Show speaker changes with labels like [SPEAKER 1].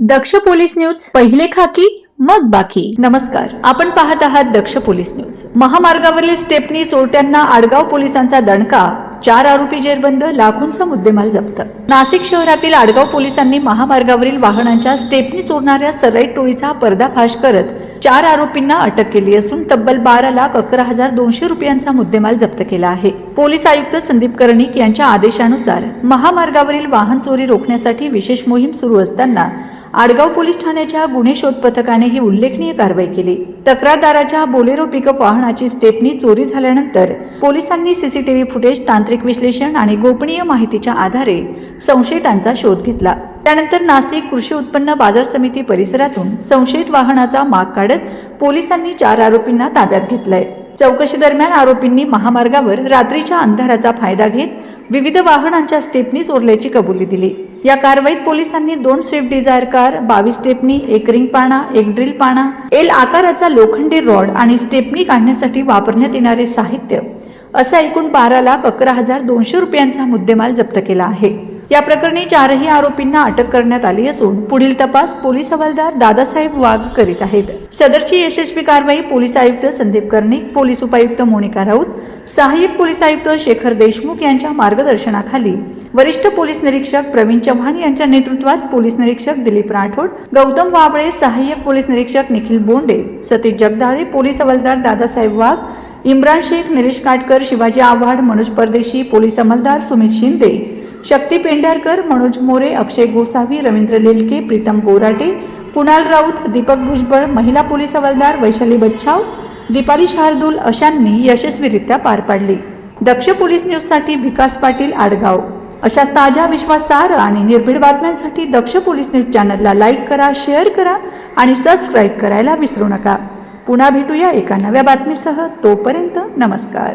[SPEAKER 1] दक्ष police news, पहिले खाकी मग बाकी. नमस्कार, आपण पाहत आहात दक्ष पोलीस न्यूज. महामार्गावरील स्टेपनी चोरट्यांना आडगाव पोलिसांचा दणका, 4 आरोपी जेरबंद, लाखोंचा मुद्देमाल जप्त. नाशिक शहरातील आडगाव पोलिसांनी महामार्गावरील वाहनांच्या स्टेपनी चोरणाऱ्या सराईट टोळीचा पर्दाफाश करत 4 आरोपींना अटक केली असून तब्बल 12,11,200 रुपयांचा मुद्देमाल जप्त केला आहे. पोलीस आयुक्त संदीप कर्णिक यांच्या आदेशानुसार महामार्गावरील वाहन चोरी रोखण्यासाठी विशेष मोहीम सुरू असताना आडगाव पोलीस ठाण्याच्या गुन्हे शोध पथकाने ही उल्लेखनीय कारवाई केली. तक्रारदाराच्या बोलेरो पिकअप वाहनाची स्टेपनी चोरी झाल्यानंतर पोलिसांनी सीसीटीव्ही फुटेज, तांत्रिक विश्लेषण आणि गोपनीय माहितीच्या आधारे संशयितांचा शोध घेतला. त्यानंतर नाशिक कृषी उत्पन्न बाजार समिती परिसरातून संशयित वाहनाचा माग काढत पोलिसांनी 4 आरोपींना ताब्यात घेतलंय. चौकशी दरम्यान आरोपींनी महामार्गावर रात्रीच्या अंधाराचा फायदा घेत विविध वाहनांच्या स्टेपनी चोरल्याची कबुली दिली. या कारवाईत पोलिसांनी 2 Swift Dzire car, 22 stepney, 1 ring पाणा, 1 ड्रिल पाणा, एल आकाराचा लोखंडी रॉड आणि स्टेपनी काढण्यासाठी वापरण्यात येणारे साहित्य असा एकूण 12,11,200 रुपयांचा मुद्देमाल जप्त केला आहे. या प्रकरणी 4ही आरोपींना अटक करण्यात आली असून पुढील तपास पोलीस हवालदार दादासाहेब वाघ करीत आहेत. सदरची यशस्वी कारवाई पोलीस आयुक्त संदीप कर्णिक, पोलीस उपायुक्त मोनिका राऊत, सहाय्यक पोलीस आयुक्त शेखर देशमुख यांच्या मार्गदर्शनाखाली वरिष्ठ पोलीस निरीक्षक प्रवीण चव्हाण यांच्या नेतृत्वात पोलीस निरीक्षक दिलीप राठोड, गौतम वाबळे, सहाय्यक पोलीस निरीक्षक निखिल बोंडे, सतीश जगदाळे, पोलीस हवालदार दादासाहेब वाघ, इम्रान शेख, निलेश काटकर, शिवाजी आव्हाड, मनोज परदेशी, पोलीस अंमलदार सुमित शिंदे, शक्ती पेंढारकर, मनोज मोरे, अक्षय गोसावी, रवींद्र लेलके, प्रीतम गोराटे, कुणाल राऊत, दीपक भुजबळ, महिला पोलीस हवालदार वैशाली बच्छाव, दीपाली शार्दूल अशांनी यशस्वीरित्या पार पाडली. दक्ष पोलीस न्यूजसाठी विकास पाटील, आडगाव. अशा ताज्या, विश्वासार्ह आणि निर्भीड बातम्यांसाठी दक्ष पोलीस न्यूज चॅनलला लाईक करा, शेअर करा आणि सबस्क्राईब करायला विसरू नका. पुन्हा भेटूया एका नव्या बातमीसह. तोपर्यंत नमस्कार.